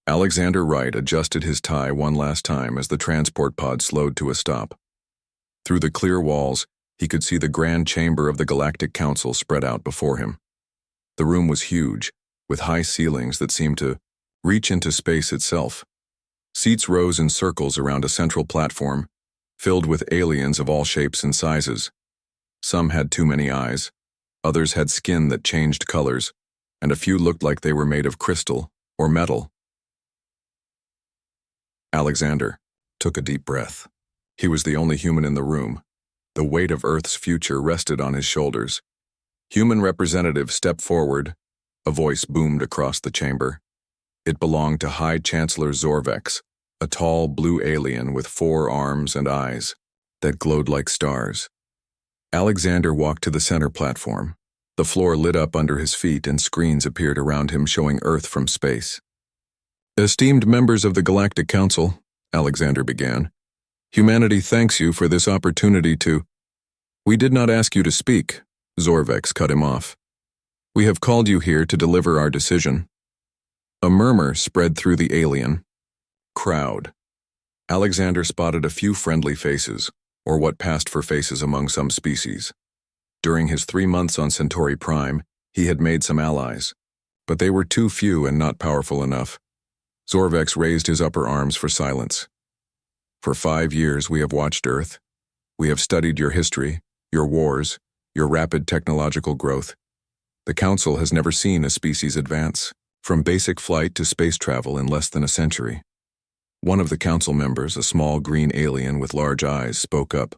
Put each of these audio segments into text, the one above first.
Alexander Wright adjusted his tie one last time as the transport pod slowed to a stop. Through the clear walls, he could see the grand chamber of the Galactic Council spread out before him. The room was huge, with high ceilings that seemed to reach into space itself. Seats rose in circles around a central platform, filled with aliens of all shapes and sizes. Some had too many eyes, others had skin that changed colors, and a few looked like they were made of crystal or metal. Alexander took a deep breath. He was the only human in the room. The weight of Earth's future rested on his shoulders. Human representative stepped forward. A voice boomed across the chamber. It belonged to High Chancellor Zorvex, a tall blue alien with 4 arms and eyes that glowed like stars. Alexander walked to the center platform. The floor lit up under his feet and screens appeared around him showing Earth from space. "Esteemed members of the Galactic Council," Alexander began, "humanity thanks you for this opportunity to—" "We did not ask you to speak," Zorvex cut him off. "We have called you here to deliver our decision." A murmur spread through the alien crowd. Alexander spotted a few friendly faces, or what passed for faces among some species. During his 3 months on Centauri Prime, he had made some allies, but they were too few and not powerful enough. Zorvex raised his upper arms for silence. "For 5 years we have watched Earth. We have studied your history, your wars, your rapid technological growth. The Council has never seen a species advance, from basic flight to space travel in less than a century." One of the Council members, a small green alien with large eyes, spoke up.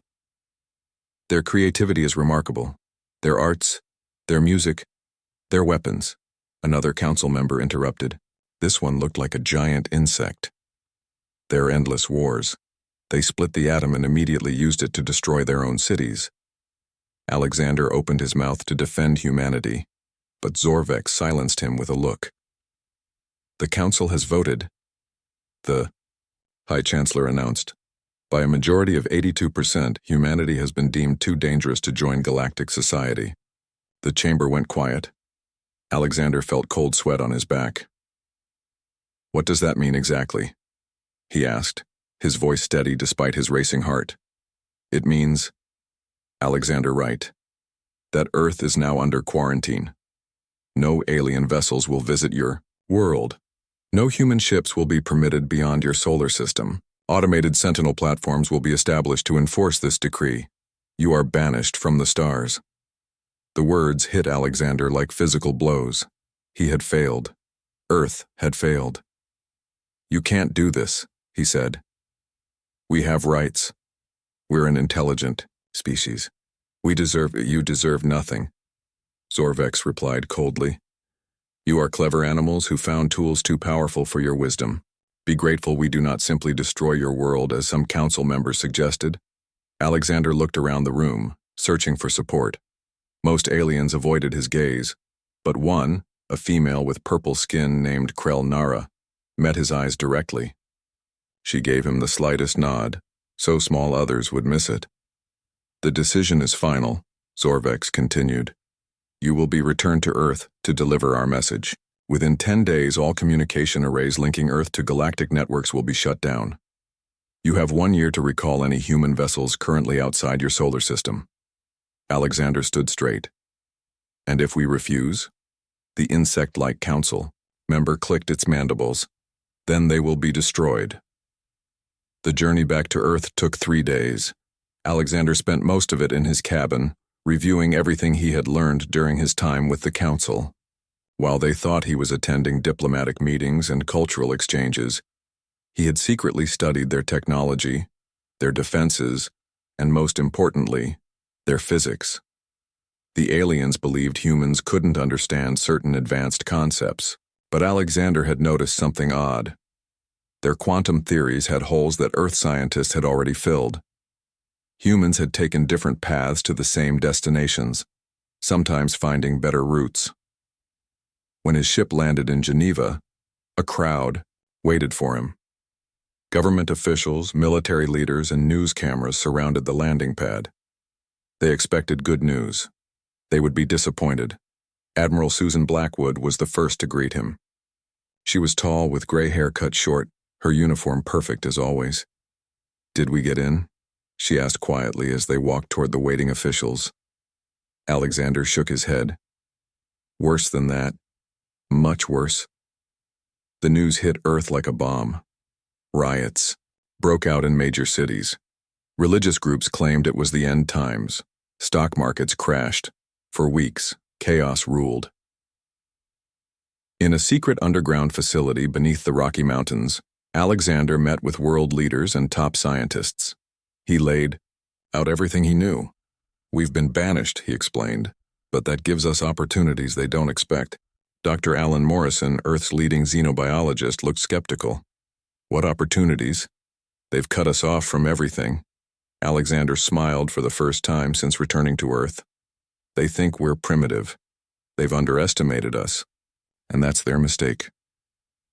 "Their creativity is remarkable. Their arts, their music, their weapons," another Council member interrupted. This one looked like a giant insect. "Their endless wars. They split the atom and immediately used it to destroy their own cities." Alexander opened his mouth to defend humanity, but Zorvex silenced him with a look. "The Council has voted," the High Chancellor announced. "By a majority of 82%, humanity has been deemed too dangerous to join galactic society." The chamber went quiet. Alexander felt cold sweat on his back. "What does that mean exactly?" he asked, his voice steady despite his racing heart. "It means," Alexander Wright, "that Earth is now under quarantine. No alien vessels will visit your world. No human ships will be permitted beyond your solar system. Automated sentinel platforms will be established to enforce this decree. You are banished from the stars." The words hit Alexander like physical blows. He had failed. Earth had failed. "You can't do this," he said. "We have rights. We're an intelligent species. You deserve nothing," Zorvex replied coldly. "You are clever animals who found tools too powerful for your wisdom. Be grateful we do not simply destroy your world as some council members suggested." Alexander looked around the room, searching for support. Most aliens avoided his gaze, but one, a female with purple skin named Krell Nara, met his eyes directly. She gave him the slightest nod, so small others would miss it. "The decision is final," Zorvex continued. "You will be returned to Earth to deliver our message. Within 10 days, all communication arrays linking Earth to galactic networks will be shut down. You have 1 year to recall any human vessels currently outside your solar system." Alexander stood straight. "And if we refuse?" The insect-like council member clicked its mandibles. "Then they will be destroyed." The journey back to Earth took 3 days. Alexander spent most of it in his cabin, reviewing everything he had learned during his time with the Council. While they thought he was attending diplomatic meetings and cultural exchanges, he had secretly studied their technology, their defenses, and most importantly, their physics. The aliens believed humans couldn't understand certain advanced concepts, but Alexander had noticed something odd. Their quantum theories had holes that Earth scientists had already filled. Humans had taken different paths to the same destinations, sometimes finding better routes. When his ship landed in Geneva, a crowd waited for him. Government officials, military leaders, and news cameras surrounded the landing pad. They expected good news. They would be disappointed. Admiral Susan Blackwood was the first to greet him. She was tall, with gray hair cut short, her uniform perfect as always. "Did we get in?" she asked quietly as they walked toward the waiting officials. Alexander shook his head. "Worse than that. Much worse." The news hit Earth like a bomb. Riots broke out in major cities. Religious groups claimed it was the end times. Stock markets crashed. For weeks, chaos ruled. In a secret underground facility beneath the Rocky Mountains, Alexander met with world leaders and top scientists. He laid out everything he knew. "We've been banished," he explained, "but that gives us opportunities they don't expect." Dr. Alan Morrison, Earth's leading xenobiologist, looked skeptical. "What opportunities? They've cut us off from everything." Alexander smiled for the first time since returning to Earth. "They think we're primitive. They've underestimated us, and that's their mistake."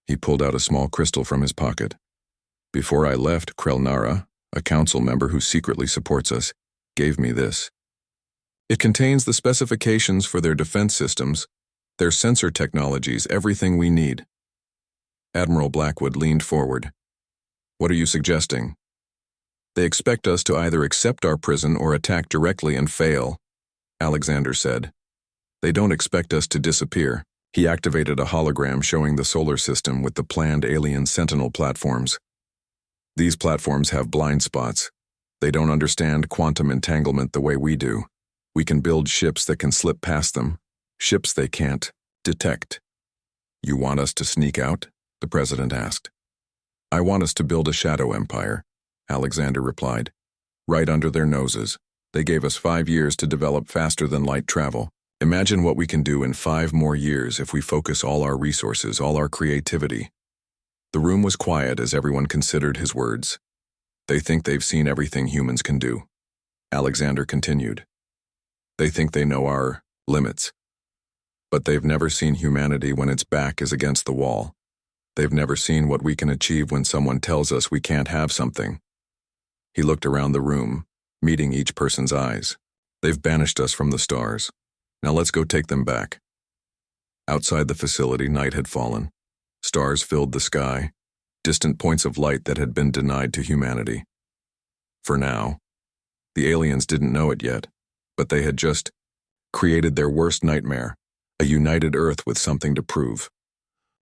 He pulled out a small crystal from his pocket. "Before I left, Krelnara, a council member who secretly supports us, gave me this. It contains the specifications for their defense systems, their sensor technologies, everything we need." Admiral Blackwood leaned forward. "What are you suggesting?" "They expect us to either accept our prison or attack directly and fail," Alexander said. "They don't expect us to disappear." He activated a hologram showing the solar system with the planned alien Sentinel platforms. "These platforms have blind spots. They don't understand quantum entanglement the way we do. We can build ships that can slip past them, ships they can't detect." "You want us to sneak out?" the president asked. "I want us to build a shadow empire," Alexander replied. "Right under their noses. They gave us 5 years to develop faster than light travel. Imagine what we can do in 5 more years if we focus all our resources, all our creativity." The room was quiet as everyone considered his words. "They think they've seen everything humans can do," Alexander continued. "They think they know our limits. But they've never seen humanity when its back is against the wall. They've never seen what we can achieve when someone tells us we can't have something." He looked around the room, meeting each person's eyes. "They've banished us from the stars. Now let's go take them back." Outside the facility, night had fallen. Stars filled the sky, distant points of light that had been denied to humanity. For now, the aliens didn't know it yet, but they had just created their worst nightmare, a united Earth with something to prove.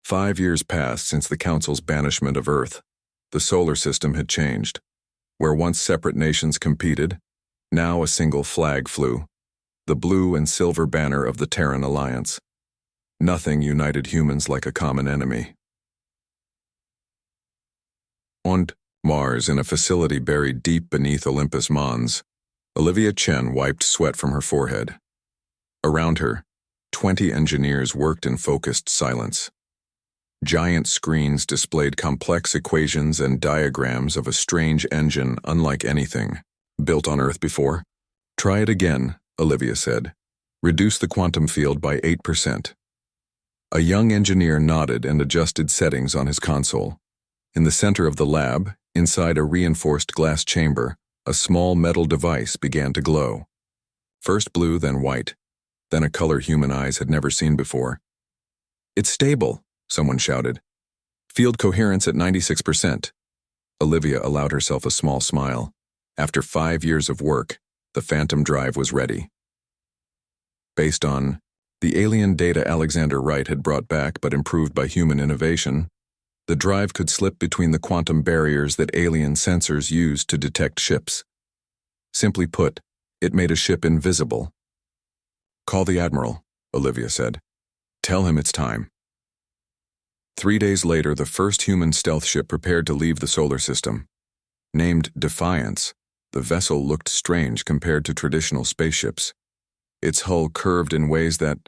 5 years passed since the Council's banishment of Earth. The solar system had changed. Where once separate nations competed, now a single flag flew, the blue and silver banner of the Terran Alliance. Nothing united humans like a common enemy. On Mars, in a facility buried deep beneath Olympus Mons, Olivia Chen wiped sweat from her forehead. Around her, 20 engineers worked in focused silence. Giant screens displayed complex equations and diagrams of a strange engine unlike anything built on Earth before. "Try it again," Olivia said. "Reduce the quantum field by 8%. A young engineer nodded and adjusted settings on his console. In the center of the lab, inside a reinforced glass chamber, a small metal device began to glow. First blue, then white, then a color human eyes had never seen before. "It's stable," someone shouted. "Field coherence at 96%. Olivia allowed herself a small smile. After 5 years of work, the Phantom Drive was ready. Based on the alien data Alexander Wright had brought back but improved by human innovation, the drive could slip between the quantum barriers that alien sensors used to detect ships. Simply put, it made a ship invisible. "Call the Admiral," Olivia said. "Tell him it's time." 3 days later, the first human stealth ship prepared to leave the solar system. Named Defiance, the vessel looked strange compared to traditional spaceships. Its hull curved in ways that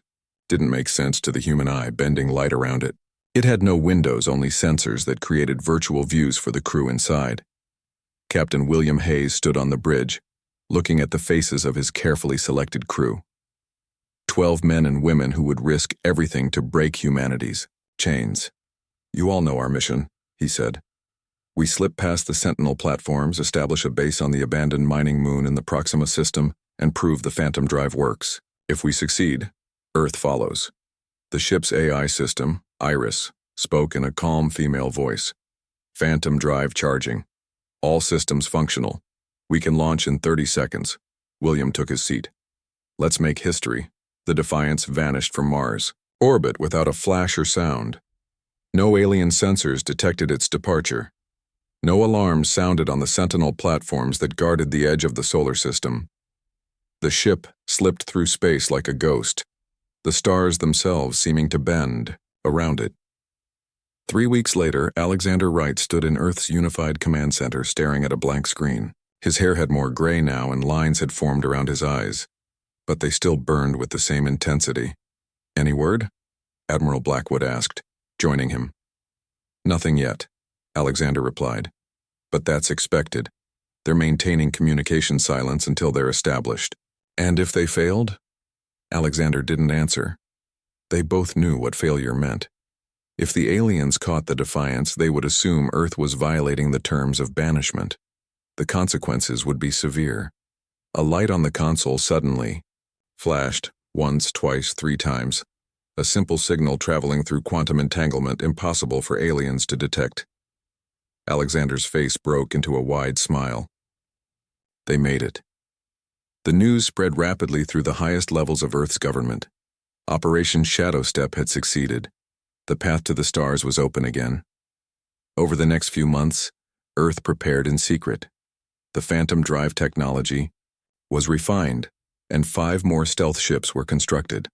didn't make sense to the human eye, bending light around it. It had no windows, only sensors that created virtual views for the crew inside. Captain William Hayes stood on the bridge, looking at the faces of his carefully selected crew. 12 men and women who would risk everything to break humanity's chains. "You all know our mission," he said. "We slip past the Sentinel platforms, establish a base on the abandoned mining moon in the Proxima system, and prove the Phantom Drive works. If we succeed, Earth follows. The ship's AI system, Iris, spoke in a calm female voice. "Phantom drive charging. All systems functional. We can launch in 30 seconds. William took his seat. "Let's make history." The Defiance vanished from Mars' orbit without a flash or sound. No alien sensors detected its departure. No alarms sounded on the sentinel platforms that guarded the edge of the solar system. The ship slipped through space like a ghost, the stars themselves seeming to bend around it. 3 weeks later, Alexander Wright stood in Earth's unified command center staring at a blank screen. His hair had more gray now and lines had formed around his eyes, but they still burned with the same intensity. "Any word?" Admiral Blackwood asked, joining him. "Nothing yet," Alexander replied. "But that's expected. They're maintaining communication silence until they're established." "And if they failed?" Alexander didn't answer. They both knew what failure meant. If the aliens caught the Defiance, they would assume Earth was violating the terms of banishment. The consequences would be severe. A light on the console suddenly flashed, once, twice, 3 times. A simple signal traveling through quantum entanglement impossible for aliens to detect. Alexander's face broke into a wide smile. They made it. The news spread rapidly through the highest levels of Earth's government. Operation Shadow Step had succeeded. The path to the stars was open again. Over the next few months, Earth prepared in secret. The Phantom drive technology was refined, and 5 more stealth ships were constructed.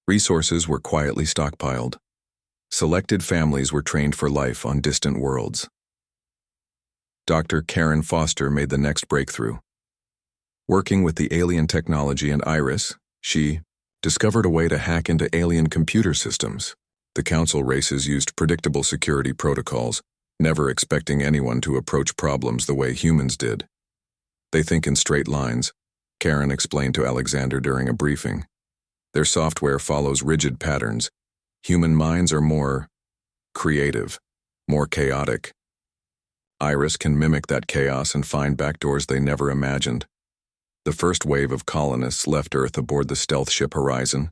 Resources were quietly stockpiled. Selected families were trained for life on distant worlds. Dr. Karen Foster made the next breakthrough. Working with the alien technology and Iris, she discovered a way to hack into alien computer systems. The Council races used predictable security protocols, never expecting anyone to approach problems the way humans did. They think in straight lines, Karen explained to Alexander during a briefing. Their software follows rigid patterns. Human minds are more creative, more chaotic. Iris can mimic that chaos and find backdoors they never imagined. The first wave of colonists left Earth aboard the stealth ship Horizon.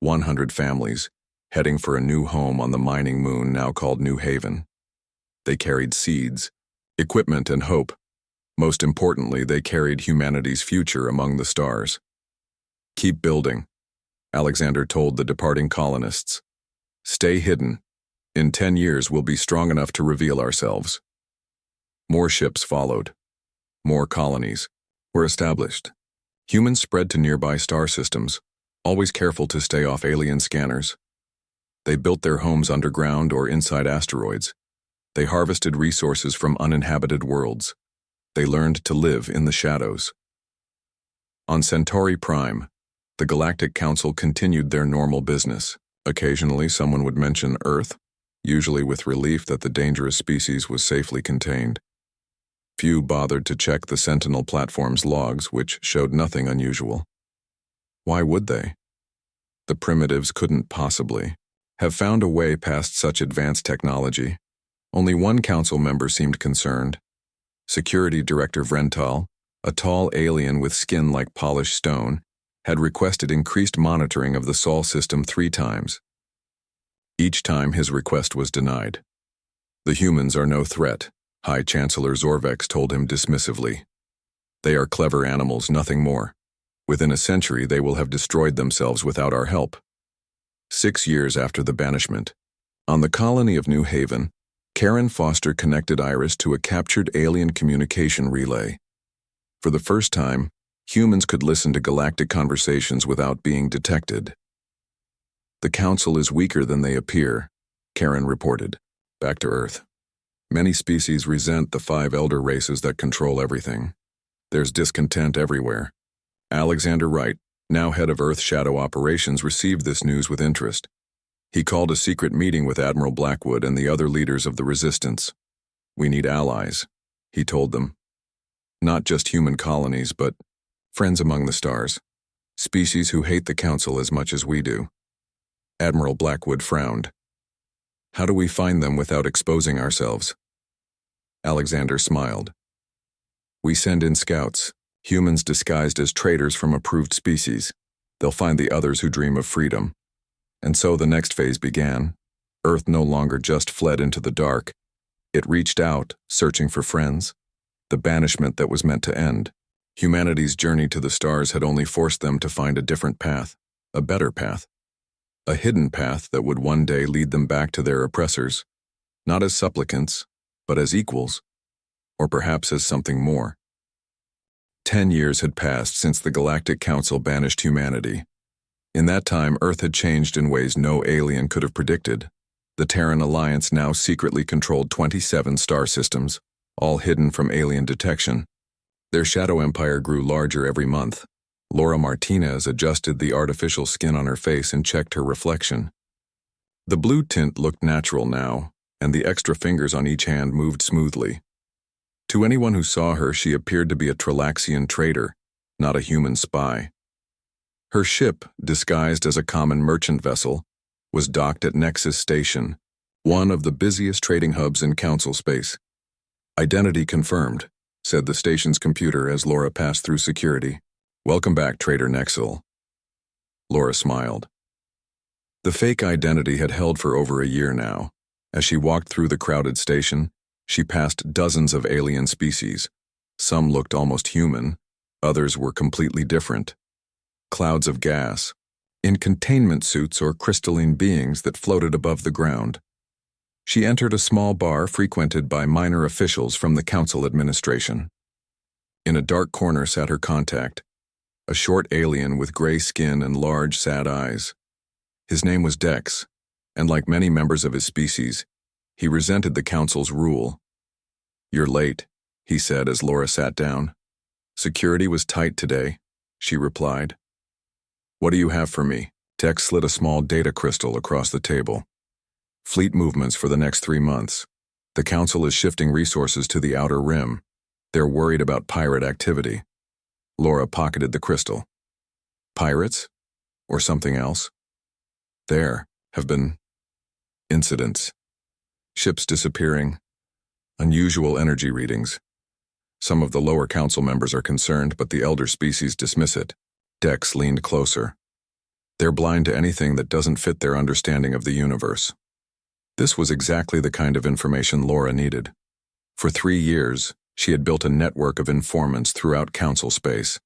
100 families, heading for a new home on the mining moon now called New Haven. They carried seeds, equipment, and hope. Most importantly, they carried humanity's future among the stars. "Keep building," Alexander told the departing colonists. "Stay hidden. In 10 years, we'll be strong enough to reveal ourselves." More ships followed. More colonies were established. Humans spread to nearby star systems, always careful to stay off alien scanners. They built their homes underground or inside asteroids. They harvested resources from uninhabited worlds. They learned to live in the shadows. On Centauri Prime, the Galactic Council continued their normal business. Occasionally, someone would mention Earth, usually with relief that the dangerous species was safely contained. Few bothered to check the Sentinel platform's logs, which showed nothing unusual. Why would they? The primitives couldn't possibly have found a way past such advanced technology. Only one council member seemed concerned. Security Director Vrental, a tall alien with skin like polished stone, had requested increased monitoring of the Sol system 3 times. Each time his request was denied. "The humans are no threat," High Chancellor Zorvex told him dismissively. "They are clever animals, nothing more. Within a century they will have destroyed themselves without our help." 6 years after the banishment, on the colony of New Haven, Karen Foster connected Iris to a captured alien communication relay. For the first time, humans could listen to galactic conversations without being detected. "The Council is weaker than they appear," Karen reported. Back to Earth. "Many species resent the 5 elder races that control everything. There's discontent everywhere." Alexander Wright, now head of Earth Shadow Operations, received this news with interest. He called a secret meeting with Admiral Blackwood and the other leaders of the Resistance. "We need allies," he told them. "Not just human colonies, but friends among the stars. Species who hate the Council as much as we do." Admiral Blackwood frowned. "How do we find them without exposing ourselves?" Alexander smiled. "We send in scouts, humans disguised as traitors from approved species. They'll find the others who dream of freedom." And so the next phase began. Earth no longer just fled into the dark. It reached out, searching for friends. The banishment that was meant to end. Humanity's journey to the stars had only forced them to find a different path, a better path. A hidden path that would one day lead them back to their oppressors, not as supplicants, but as equals, or perhaps as something more. 10 years had passed since the Galactic Council banished humanity. In that time, Earth had changed in ways no alien could have predicted. The Terran Alliance now secretly controlled 27 star systems, all hidden from alien detection. Their shadow empire grew larger every month. Laura Martinez adjusted the artificial skin on her face and checked her reflection. The blue tint looked natural now, and the extra fingers on each hand moved smoothly. To anyone who saw her, she appeared to be a Tralaxian trader, not a human spy. Her ship, disguised as a common merchant vessel, was docked at Nexus Station, one of the busiest trading hubs in Council space. "Identity confirmed," said the station's computer as Laura passed through security. "Welcome back, Trader Nexel." Laura smiled. The fake identity had held for over a year now. As she walked through the crowded station, she passed dozens of alien species. Some looked almost human, others were completely different. Clouds of gas, in containment suits or crystalline beings that floated above the ground. She entered a small bar frequented by minor officials from the council administration. In a dark corner sat her contact, a short alien with gray skin and large, sad eyes. His name was Dex, and like many members of his species, he resented the council's rule. "You're late," he said as Laura sat down. "Security was tight today," she replied. "What do you have for me?" Dex slid a small data crystal across the table. "Fleet movements for the next 3 months. The council is shifting resources to the outer rim. They're worried about pirate activity." Laura pocketed the crystal. "Pirates? Or something else?" "There have been incidents. Ships disappearing. Unusual energy readings. Some of the lower council members are concerned, but the elder species dismiss it." Dex leaned closer. "They're blind to anything that doesn't fit their understanding of the universe." This was exactly the kind of information Laura needed. For 3 years, she had built a network of informants throughout council space,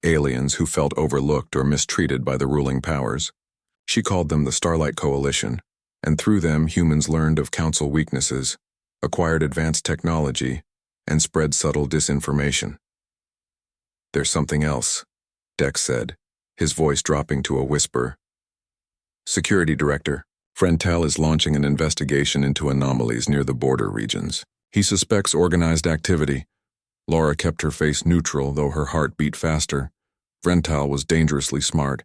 aliens who felt overlooked or mistreated by the ruling powers. She called them the Starlight Coalition, and through them humans learned of council weaknesses, acquired advanced technology, and spread subtle disinformation. "There's something else," Dex said, his voice dropping to a whisper. "Security Director, Frentel is launching an investigation into anomalies near the border regions. He suspects organized activity." Laura kept her face neutral, though her heart beat faster. Frentel was dangerously smart.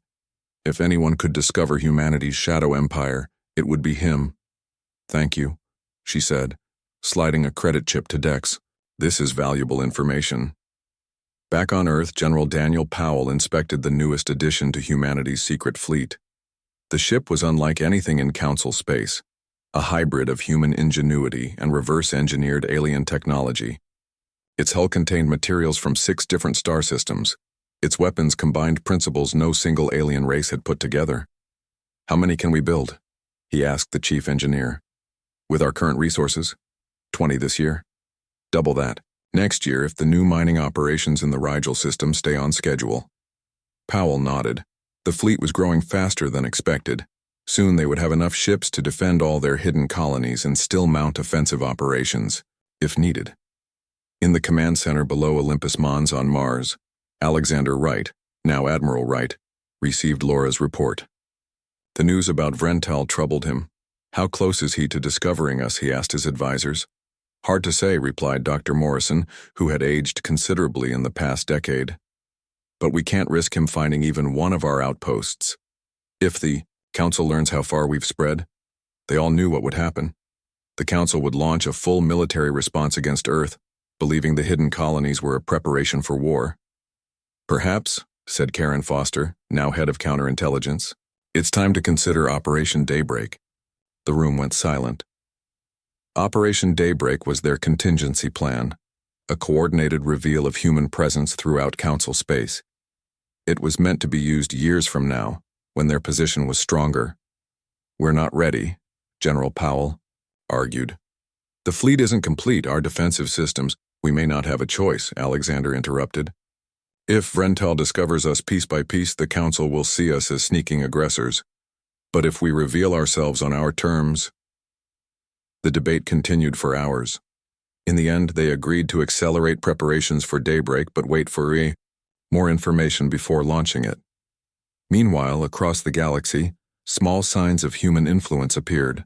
If anyone could discover humanity's shadow empire, it would be him. "Thank you," she said, sliding a credit chip to Dex. "This is valuable information." Back on Earth, General Daniel Powell inspected the newest addition to humanity's secret fleet. The ship was unlike anything in council space, a hybrid of human ingenuity and reverse-engineered alien technology. Its hull contained materials from 6 different star systems. Its weapons combined principles no single alien race had put together. "How many can we build?" he asked the chief engineer. "With our current resources? 20 this year. Double that next year if the new mining operations in the Rigel system stay on schedule." Powell nodded. The fleet was growing faster than expected. Soon they would have enough ships to defend all their hidden colonies and still mount offensive operations, if needed. In the command center below Olympus Mons on Mars, Alexander Wright, now Admiral Wright, received Laura's report. The news about Frentel troubled him. "How close is he to discovering us?" he asked his advisors. "Hard to say," replied Dr. Morrison, who had aged considerably in the past decade. "But we can't risk him finding even one of our outposts. If the council learns how far we've spread, they all knew what would happen. The council would launch a full military response against Earth, believing the hidden colonies were a preparation for war." "Perhaps," said Karen Foster, now head of counterintelligence, "it's time to consider Operation Daybreak." The room went silent. Operation Daybreak was their contingency plan, a coordinated reveal of human presence throughout council space. It was meant to be used years from now, when their position was stronger. "We're not ready," General Powell argued. The fleet isn't complete, our defensive systems. We may not have a choice, Alexander interrupted. If Vrental discovers us piece by piece, the Council will see us as sneaking aggressors. But if we reveal ourselves on our terms... The debate continued for hours. In the end, they agreed to accelerate preparations for daybreak but wait for more information before launching it. Meanwhile, across the galaxy, small signs of human influence appeared.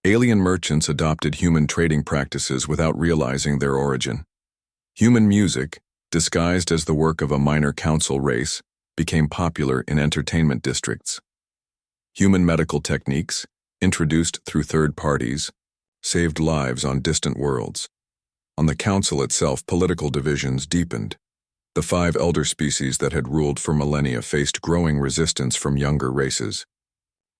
Alien merchants adopted human trading practices without realizing their origin. Human music, disguised as the work of a minor council race, became popular in entertainment districts. Human medical techniques, introduced through third parties, saved lives on distant worlds. On the council itself, political divisions deepened. The 5 elder species that had ruled for millennia faced growing resistance from younger races.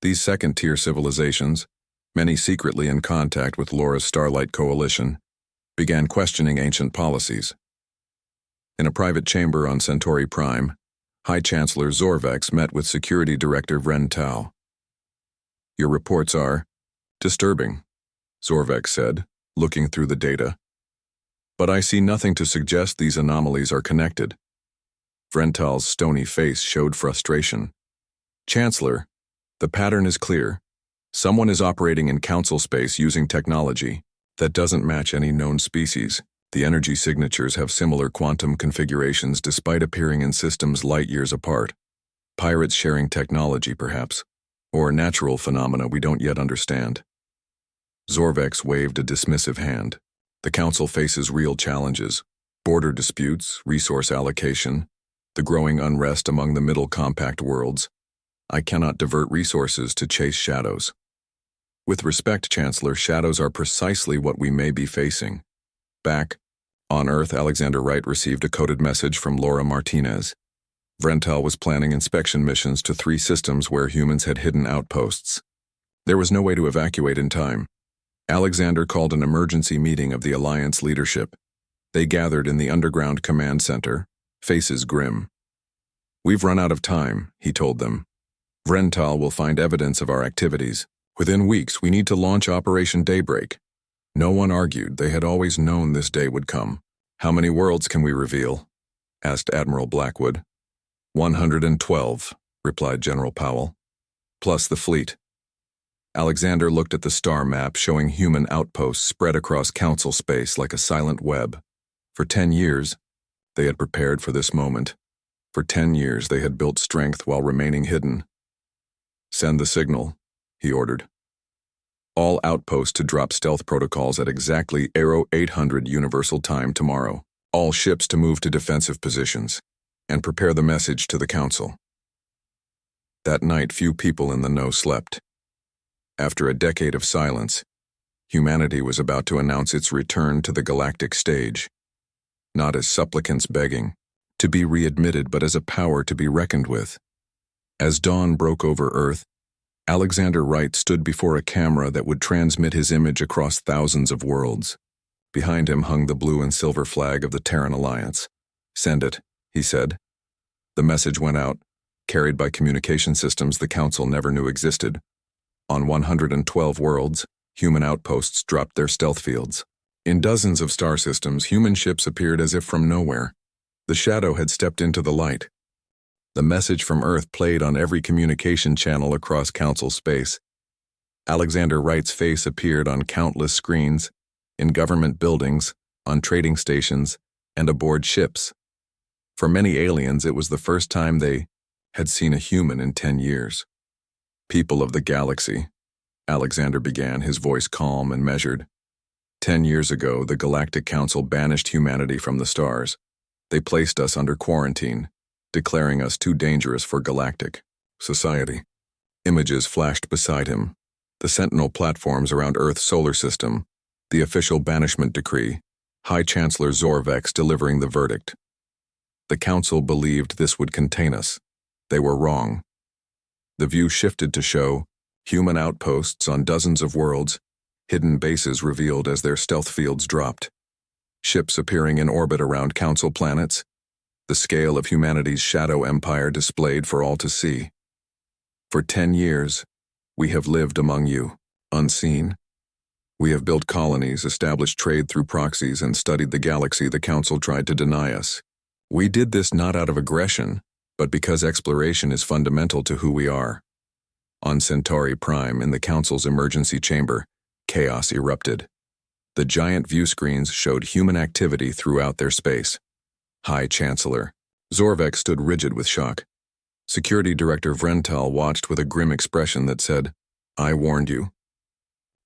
These second-tier civilizations, many secretly in contact with Laura's Starlight Coalition, began questioning ancient policies. In a private chamber on Centauri Prime, High Chancellor Zorvex met with Security Director Vrental. Your reports are disturbing, Zorvex said, looking through the data. But I see nothing to suggest these anomalies are connected. Vrental's stony face showed frustration. Chancellor, the pattern is clear. Someone is operating in council space using technology that doesn't match any known species. The energy signatures have similar quantum configurations despite appearing in systems light-years apart. Pirates sharing technology, perhaps, or natural phenomena we don't yet understand. Zorvex waved a dismissive hand. The Council faces real challenges: border disputes, resource allocation, the growing unrest among the middle compact worlds. I cannot divert resources to chase shadows. With respect, Chancellor, shadows are precisely what we may be facing. Back on Earth, Alexander Wright received a coded message from Laura Martinez. Vrental was planning inspection missions to 3 systems where humans had hidden outposts. There was no way to evacuate in time. Alexander called an emergency meeting of the Alliance leadership. They gathered in the underground command center, faces grim. We've run out of time, he told them. Vrental will find evidence of our activities. Within weeks, we need to launch Operation Daybreak. No one argued. They had always known this day would come. How many worlds can we reveal? Asked Admiral Blackwood. 112, replied General Powell. Plus the fleet. Alexander looked at the star map showing human outposts spread across council space like a silent web. For 10 years, they had prepared for this moment. For 10 years, they had built strength while remaining hidden. Send the signal, he ordered. All outposts to drop stealth protocols at exactly 800 Universal Time tomorrow. All ships to move to defensive positions. And prepare the message to the Council. That night, few people in the know slept. After a decade of silence, humanity was about to announce its return to the galactic stage. Not as supplicants begging to be readmitted, but as a power to be reckoned with. As dawn broke over Earth, Alexander Wright stood before a camera that would transmit his image across thousands of worlds. Behind him hung the blue and silver flag of the Terran Alliance. Send it, he said. The message went out, carried by communication systems the Council never knew existed. On 112 worlds, human outposts dropped their stealth fields. In dozens of star systems, human ships appeared as if from nowhere. The shadow had stepped into the light. The message from Earth played on every communication channel across Council space. Alexander Wright's face appeared on countless screens, in government buildings, on trading stations, and aboard ships. For many aliens, it was the first time they had seen a human in 10 years. People of the galaxy, Alexander began, his voice calm and measured. 10 years ago, the Galactic Council banished humanity from the stars. They placed us under quarantine, declaring us too dangerous for galactic society. Images flashed beside him. The Sentinel platforms around Earth's solar system, the official banishment decree, High Chancellor Zorvex delivering the verdict. The Council believed this would contain us. They were wrong. The view shifted to show human outposts on dozens of worlds, hidden bases revealed as their stealth fields dropped, ships appearing in orbit around Council planets, the scale of humanity's shadow empire displayed for all to see. For 10 years, we have lived among you, unseen. We have built colonies, established trade through proxies, and studied the galaxy the Council tried to deny us. We did this not out of aggression, but because exploration is fundamental to who we are. On Centauri Prime, in the Council's emergency chamber, chaos erupted. The giant view screens showed human activity throughout their space. High Chancellor Zorvek stood rigid with shock. Security Director Vrental watched with a grim expression that said, "I warned you."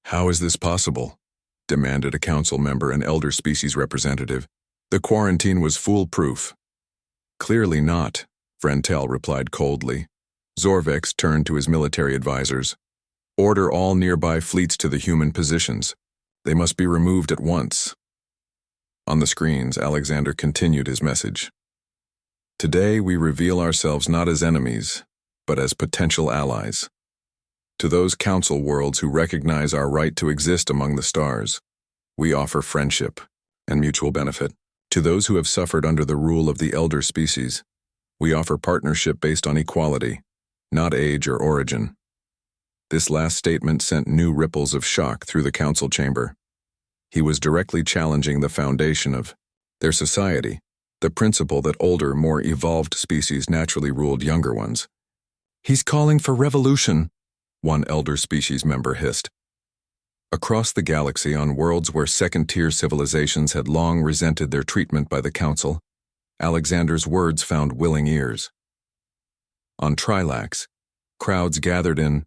"How is this possible?" demanded a council member, an elder species representative. "The quarantine was foolproof." "Clearly not," Vrental replied coldly. Zorvex turned to his military advisors. "Order all nearby fleets to the human positions. They must be removed at once." On the screens, Alexander continued his message. "Today we reveal ourselves not as enemies, but as potential allies. To those council worlds who recognize our right to exist among the stars, we offer friendship and mutual benefit. To those who have suffered under the rule of the elder species, we offer partnership based on equality, not age or origin." This last statement sent new ripples of shock through the council chamber. He was directly challenging the foundation of their society, the principle that older, more evolved species naturally ruled younger ones. "He's calling for revolution," one elder species member hissed. Across the galaxy, on worlds where second-tier civilizations had long resented their treatment by the Council, Alexander's words found willing ears. On Trilax, crowds gathered in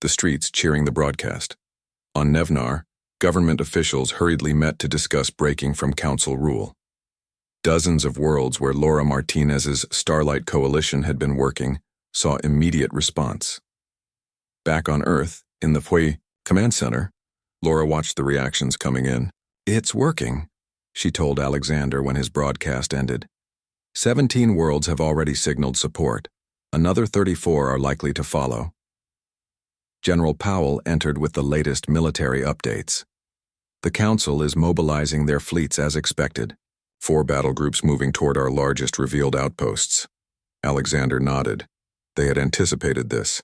the streets cheering the broadcast. On Nevnar, government officials hurriedly met to discuss breaking from Council rule. Dozens of worlds where Laura Martinez's Starlight Coalition had been working saw immediate response. Back on Earth, in the HFY Command Center, Laura watched the reactions coming in. "It's working," she told Alexander when his broadcast ended. 17 worlds have already signaled support. Another 34 are likely to follow. General Powell entered with the latest military updates. "The Council is mobilizing their fleets as expected. 4 battle groups moving toward our largest revealed outposts." Alexander nodded. They had anticipated this.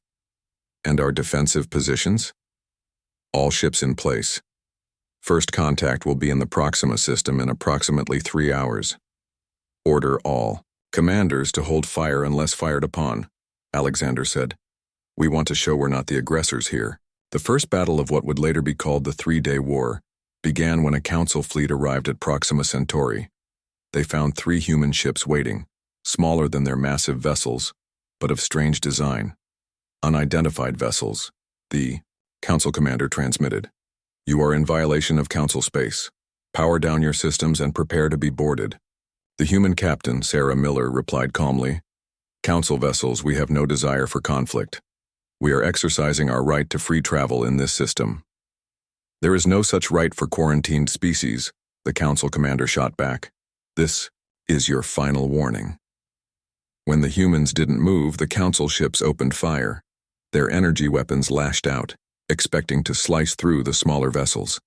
"And our defensive positions?" "All ships in place. First contact will be in the Proxima system in approximately 3 hours. Order all commanders to hold fire unless fired upon," Alexander said. "We want to show we're not the aggressors here." The first battle of what would later be called the 3-Day War began when a Council fleet arrived at Proxima Centauri. They found 3 human ships waiting, smaller than their massive vessels, but of strange design. Unidentified vessels, the Council commander transmitted. "You are in violation of Council space. Power down your systems and prepare to be boarded." The human captain, Sarah Miller, replied calmly, "Council vessels, we have no desire for conflict. We are exercising our right to free travel in this system." "There is no such right for quarantined species," the Council commander shot back. "This is your final warning." When the humans didn't move, the Council ships opened fire. Their energy weapons lashed out, expecting to slice through the smaller vessels.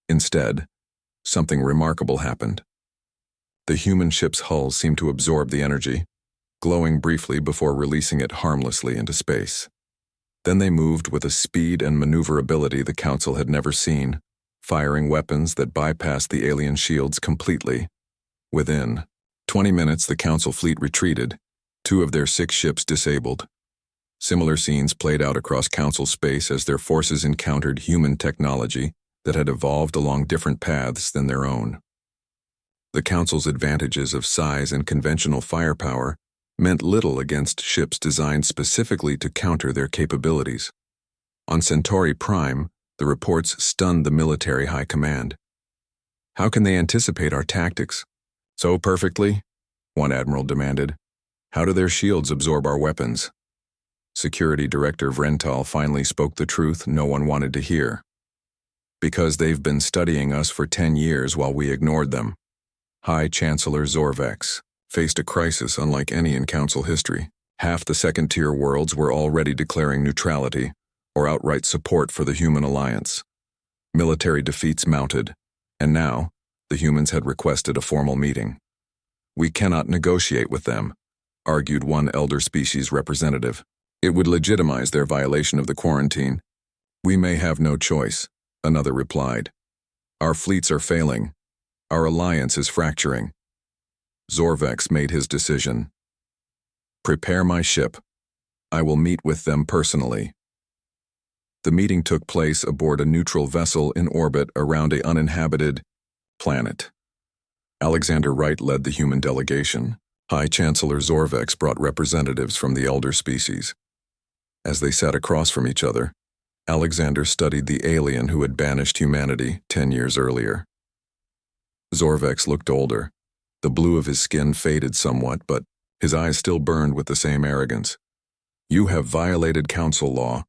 Instead, something remarkable happened. The human ship's hull seemed to absorb the energy, glowing briefly before releasing it harmlessly into space. Then they moved with a speed and maneuverability the Council had never seen, firing weapons that bypassed the alien shields completely. Within 20 minutes, the Council fleet retreated, 2 of their 6 ships disabled. Similar scenes played out across Council space as their forces encountered human technology that had evolved along different paths than their own. The Council's advantages of size and conventional firepower meant little against ships designed specifically to counter their capabilities. On Centauri Prime, the reports stunned the military high command. "How can they anticipate our tactics so perfectly?" one admiral demanded. "How do their shields absorb our weapons?" Security Director Vrental finally spoke the truth no one wanted to hear. "Because they've been studying us for 10 years while we ignored them." High Chancellor Zorvex faced a crisis unlike any in Council history. Half the second-tier worlds were already declaring neutrality or outright support for the human alliance. Military defeats mounted, and now the humans had requested a formal meeting. "We cannot negotiate with them," argued one elder species representative. "It would legitimize their violation of the quarantine." We may have no choice, another replied. Our fleets are failing. Our alliance is fracturing. Zorvex made his decision. Prepare my ship. I will meet with them personally. The meeting took place aboard a neutral vessel in orbit around an uninhabited planet. Alexander Wright led the human delegation. High Chancellor Zorvex brought representatives from the elder species. As they sat across from each other, Alexander studied the alien who had banished humanity 10 years earlier. Zorvex looked older. The blue of his skin faded somewhat, but his eyes still burned with the same arrogance. You have violated council law,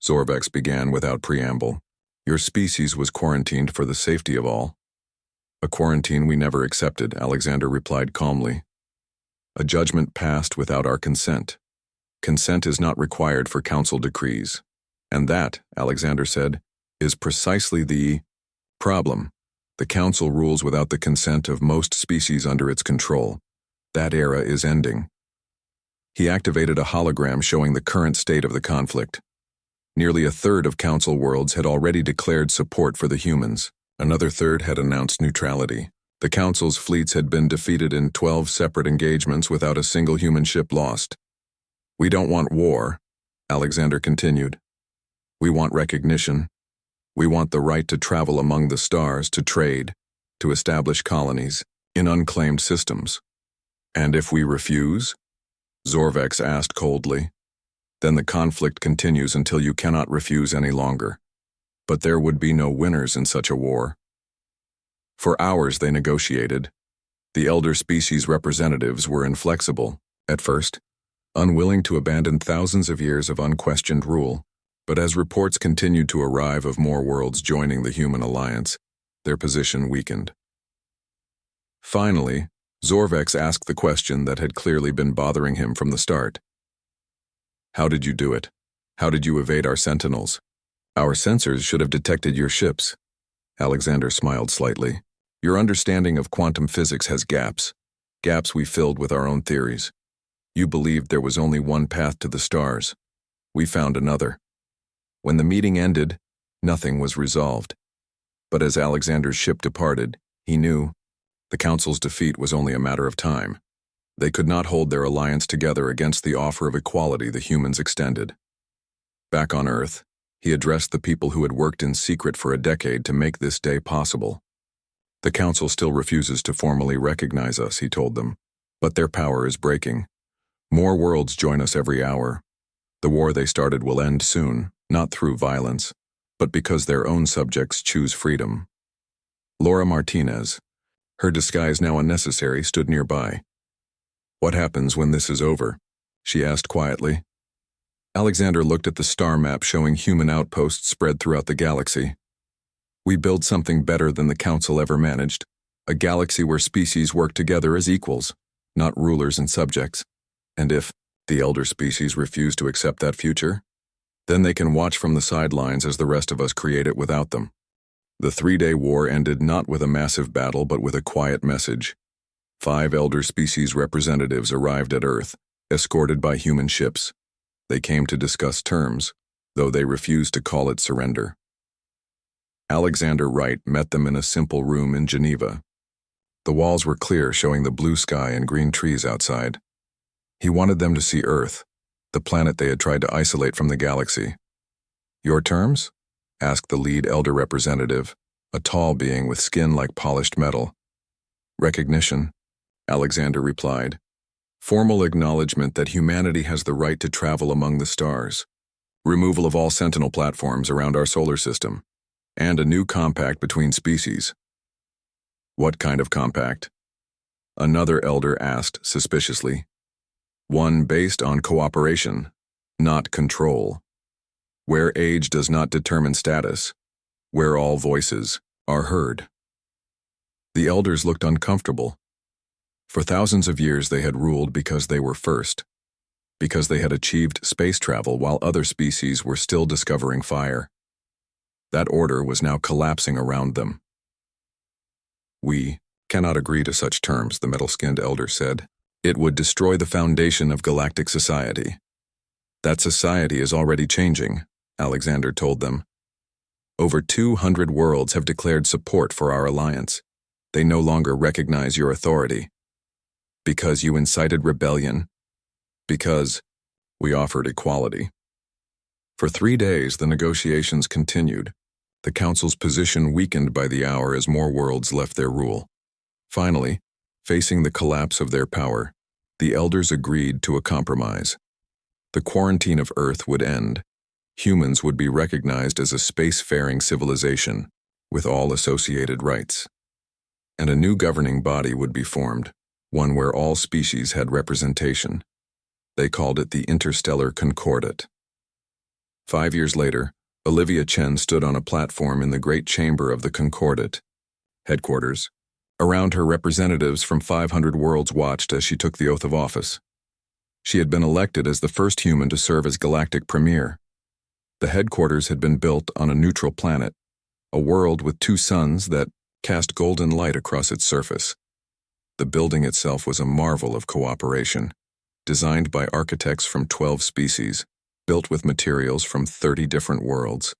Zorvex began without preamble. Your species was quarantined for the safety of all. A quarantine we never accepted, Alexander replied calmly. A judgment passed without our consent. Consent is not required for council decrees. And that, Alexander said, is precisely the problem. The council rules without the consent of most species under its control. That era is ending. He activated a hologram showing the current state of the conflict. Nearly a third of council worlds had already declared support for the humans. Another third had announced neutrality. The council's fleets had been defeated in 12 separate engagements without a single human ship lost. We don't want war, Alexander continued. We want recognition. We want the right to travel among the stars, to trade, to establish colonies in unclaimed systems. And if we refuse? Zorvex asked coldly. Then the conflict continues until you cannot refuse any longer. But there would be no winners in such a war. For hours they negotiated. The elder species representatives were inflexible, at first, unwilling to abandon thousands of years of unquestioned rule. But as reports continued to arrive of more worlds joining the human alliance, their position weakened. Finally, Zorvex asked the question that had clearly been bothering him from the start. How did you do it? How did you evade our sentinels? Our sensors should have detected your ships. Alexander smiled slightly. Your understanding of quantum physics has gaps. Gaps we filled with our own theories. You believed there was only one path to the stars. We found another. When the meeting ended, nothing was resolved. But as Alexander's ship departed, he knew the council's defeat was only a matter of time. They could not hold their alliance together against the offer of equality the humans extended. Back on Earth, he addressed the people who had worked in secret for a decade to make this day possible. The council still refuses to formally recognize us, he told them, but their power is breaking. More worlds join us every hour. The war they started will end soon, not through violence, but because their own subjects choose freedom. Laura Martinez, her disguise now unnecessary, stood nearby. What happens when this is over? She asked quietly. Alexander looked at the star map showing human outposts spread throughout the galaxy. We build something better than the council ever managed, a galaxy where species work together as equals, not rulers and subjects. And if the elder species refuse to accept that future, then they can watch from the sidelines as the rest of us create it without them. The 3-day war ended not with a massive battle but with a quiet message. 5 elder species representatives arrived at Earth, escorted by human ships. They came to discuss terms, though they refused to call it surrender. Alexander Wright met them in a simple room in Geneva. The walls were clear, showing the blue sky and green trees outside. He wanted them to see Earth, the planet they had tried to isolate from the galaxy. Your terms? Asked the lead elder representative, a tall being with skin like polished metal. Recognition, Alexander replied. Formal acknowledgement that humanity has the right to travel among the stars. Removal of all sentinel platforms around our solar system. And a new compact between species. What kind of compact? Another elder asked suspiciously. One based on cooperation, not control. Where age does not determine status. Where all voices are heard. The elders looked uncomfortable. For thousands of years they had ruled because they were first. Because they had achieved space travel while other species were still discovering fire. That order was now collapsing around them. We cannot agree to such terms, the metal-skinned elder said. It would destroy the foundation of galactic society. That society is already changing, Alexander told them. Over 200 worlds have declared support for our alliance. They no longer recognize your authority. Because you incited rebellion. Because we offered equality. For 3 days, the negotiations continued, the Council's position weakened by the hour as more worlds left their rule. Finally, facing the collapse of their power, the elders agreed to a compromise. The quarantine of Earth would end. Humans would be recognized as a spacefaring civilization, with all associated rights. And a new governing body would be formed, one where all species had representation. They called it the Interstellar Concordat. 5 years later, Olivia Chen stood on a platform in the great chamber of the Concordat headquarters. Around her, representatives from 500 worlds watched as she took the oath of office. She had been elected as the first human to serve as Galactic Premier. The headquarters had been built on a neutral planet, a world with 2 suns that cast golden light across its surface. The building itself was a marvel of cooperation, designed by architects from 12 species, built with materials from 30 different worlds.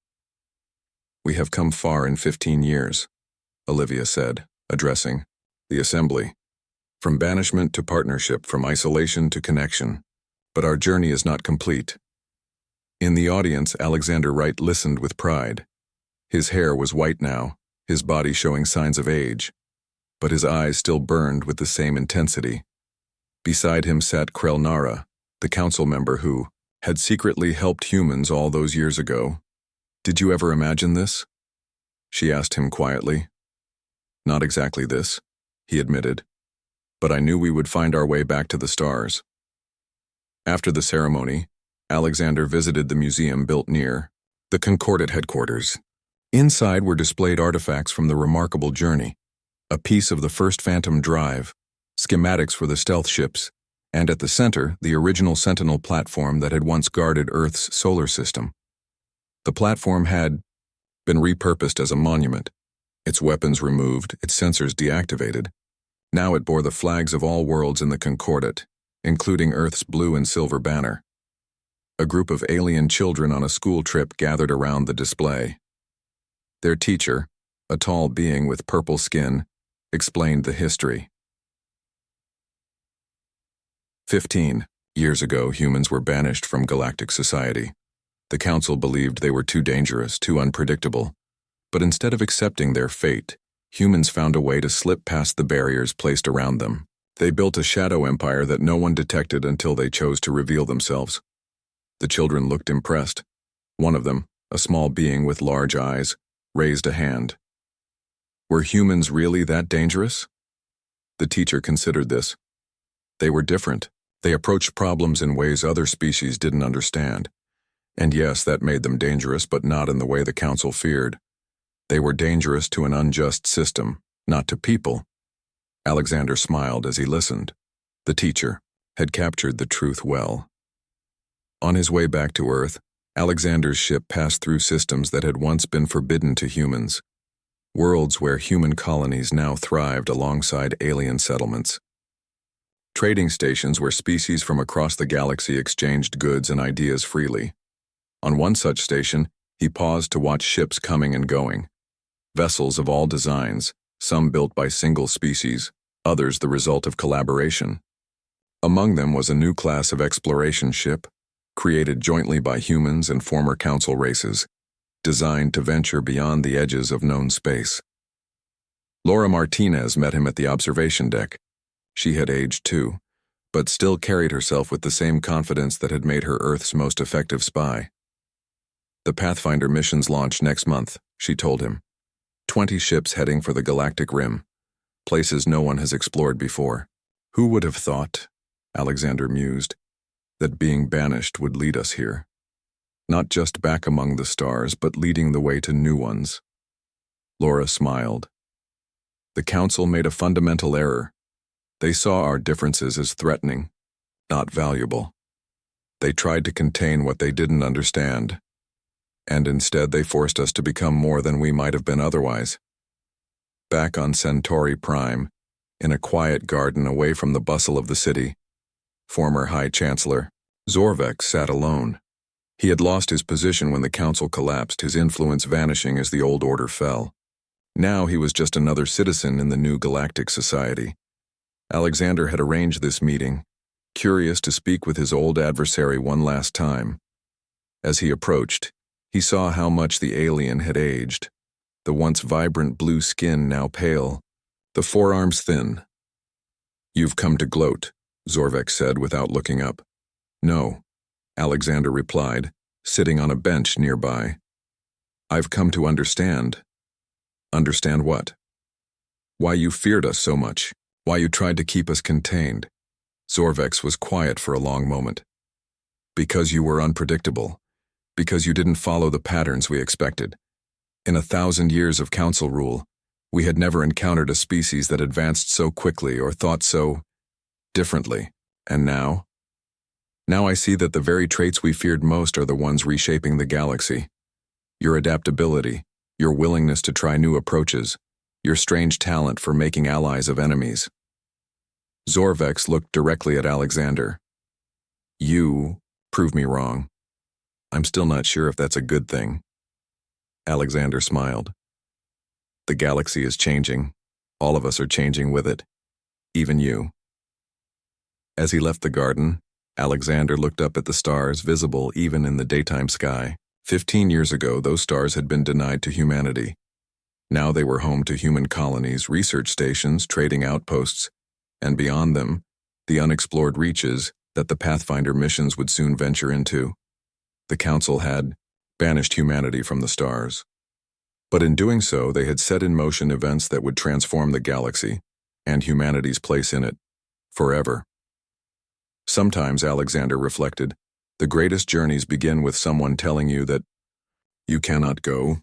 "We have come far in 15 years, Olivia said, addressing the assembly. "From banishment to partnership, from isolation to connection. But our journey is not complete." In the audience, Alexander Wright listened with pride. His hair was white now, his body showing signs of age, but his eyes still burned with the same intensity. Beside him sat Krell Nara, the council member who had secretly helped humans all those years ago. "Did you ever imagine this?" she asked him quietly. "Not exactly this," he admitted, "but I knew we would find our way back to the stars." After the ceremony, Alexander visited the museum built near the Concordat headquarters. Inside were displayed artifacts from the remarkable journey, a piece of the first Phantom drive, schematics for the stealth ships, and at the center, the original Sentinel platform that had once guarded Earth's solar system. The platform had been repurposed as a monument, its weapons removed, its sensors deactivated. Now it bore the flags of all worlds in the Concordat, including Earth's blue and silver banner. A group of alien children on a school trip gathered around the display. Their teacher, a tall being with purple skin, explained the history. 15 years ago, humans were banished from galactic society. The Council believed they were too dangerous, too unpredictable. But instead of accepting their fate, humans found a way to slip past the barriers placed around them. They built a shadow empire that no one detected until they chose to reveal themselves. The children looked impressed. One of them, a small being with large eyes, raised a hand. Were humans really that dangerous? The teacher considered this. They were different. They approached problems in ways other species didn't understand. And yes, that made them dangerous, but not in the way the Council feared. They were dangerous to an unjust system, not to people. Alexander smiled as he listened. The teacher had captured the truth well. On his way back to Earth, Alexander's ship passed through systems that had once been forbidden to humans, worlds where human colonies now thrived alongside alien settlements. Trading stations where species from across the galaxy exchanged goods and ideas freely. On one such station, he paused to watch ships coming and going. Vessels of all designs, some built by single species, others the result of collaboration. Among them was a new class of exploration ship, created jointly by humans and former Council races, designed to venture beyond the edges of known space. Laura Martinez met him at the observation deck. She had aged too, but still carried herself with the same confidence that had made her Earth's most effective spy. "The Pathfinder missions launch next month," she told him. 20 ships heading for the galactic rim, places no one has explored before. "Who would have thought," Alexander mused, "that being banished would lead us here? Not just back among the stars, but leading the way to new ones." Laura smiled. "The Council made a fundamental error. They saw our differences as threatening, not valuable. They tried to contain what they didn't understand, and instead they forced us to become more than we might have been otherwise." Back on Centauri Prime, in a quiet garden away from the bustle of the city, former High Chancellor Zorvek sat alone. He had lost his position when the council collapsed, his influence vanishing as the old order fell. Now he was just another citizen in the new galactic society. Alexander had arranged this meeting, curious to speak with his old adversary one last time. As he approached, he saw how much the alien had aged, the once vibrant blue skin now pale, the forearms thin. "You've come to gloat," Zorvek said without looking up. "No," Alexander replied, sitting on a bench nearby. "I've come to understand." "Understand what?" "Why you feared us so much, why you tried to keep us contained." Zorvex was quiet for a long moment. "Because you were unpredictable. Because you didn't follow the patterns we expected. In 1,000 years of council rule, we had never encountered a species that advanced so quickly or thought so differently. And now? Now I see that the very traits we feared most are the ones reshaping the galaxy. Your adaptability, your willingness to try new approaches, your strange talent for making allies of enemies." Zorvex looked directly at Alexander. "You prove me wrong. I'm still not sure if that's a good thing." Alexander smiled. "The galaxy is changing. All of us are changing with it. Even you." As he left the garden, Alexander looked up at the stars visible even in the daytime sky. 15 years ago, those stars had been denied to humanity. Now they were home to human colonies, research stations, trading outposts, and beyond them, the unexplored reaches that the Pathfinder missions would soon venture into. The Council had banished humanity from the stars. But in doing so, they had set in motion events that would transform the galaxy and humanity's place in it forever. Sometimes, Alexander reflected, the greatest journeys begin with someone telling you that you cannot go.